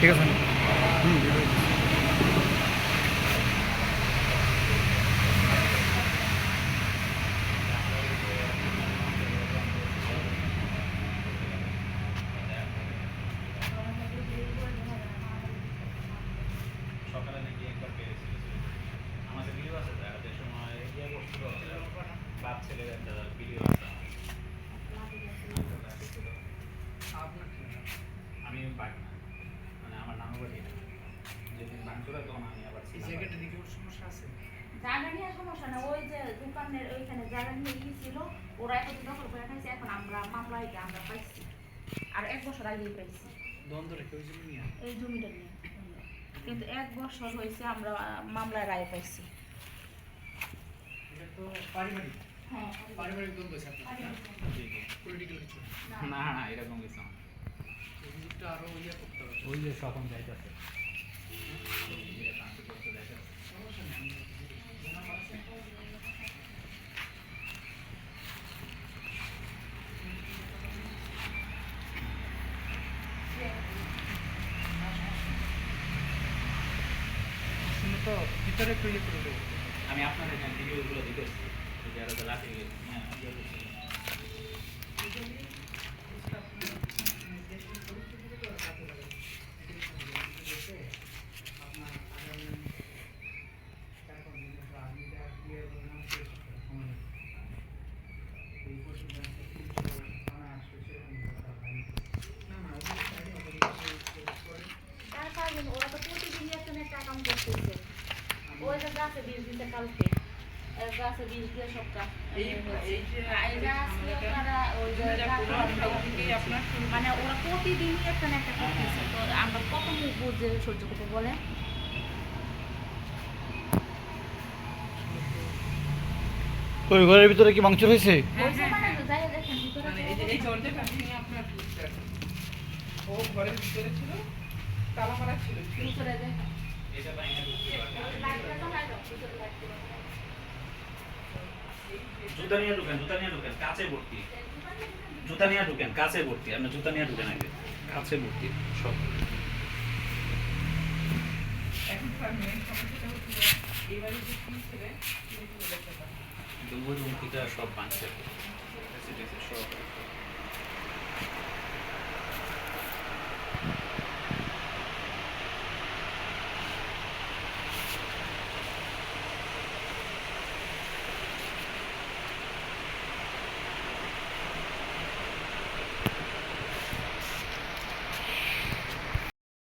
ঠিক আছে সকালে নাকি একবার পেরেছিল আমাদের ভিডিও আছে তার যে সময় ইয়ে করছিল বাপ ছেলের একটা ভিডিও আছে আমি পারি না মানে আমার নাম বাড়ি যেদিন ভাঙচুরা তখন আমি আবার জায়গাটা দিকে ওর সমস্যা আছে জায়গা নিয়ে সমস্যা না, ওই যে দোকানের ওইখানে জায়গা নিয়ে গিয়েছিল, ওরা এতদিন দখল করে খাইছে, এখন আমরা মামলায় আমরা পাইছি, আর 1 বছর আগেই পাইছি দ্বন্দ্ব রেখে ওই জমি নিয়ে এই জমিটা নিয়ে। কিন্তু 1 বছর হয়েছে আমরা মামলায় রায় পাইছি। এটা তো পারিবারিক হ্যাঁ, পারিবারিক দ্বন্দ্ব আছে আপনার পলিটিক্যাল কিছু না না এরকম কিছু না এই জিনিসটা আরো ইয়ে করতে হবে ওই যে স্বপন যাইতেছে করতে যাইতেছে সমস্যা নেই শুনে তো ভিতরে একটু ইয়ে করে দেবো আমি আপনাদের এখানে ভিডিওগুলো দিতেছি যারা তো লাঠি ইয়ে করছিল তার কারণ ওরা তো প্রতিদিনই একটা না একটা কাম করতেছে। ওই যে গাছে বীজ দিতে কালকে, গাছে বীজ দিয়ে সব কাজ মানে ওরা প্রতিদিনই একটা না একটা করতেছে। তো আমরা কত মুখ বুঝে সহ্য করতে বলে। ওই ঘরের ভিতরে কি মাংস হয়েছে ওইসব মানে যাই দেখেন ভিতরে এই দরজাটা ভেঙে আপনার ও ঘরের ভিতরে ছিল তালা মারা ছিল ভিতরে দেখেন এটা বাইরে ঢুকতে জুতা নিয়ে ঢুকেন কাছে ভর্তি জুতা নিয়ে ঢুকেন কাছে ভর্তি আপনি জুতা নিয়ে ঢুকেন আগে কাছে ভর্তি সব এখন মেন সমস্যাটা হচ্ছে এবারে যে কি ছিল কিন্তু ওই রুম থেকে সব বাঁচছে সব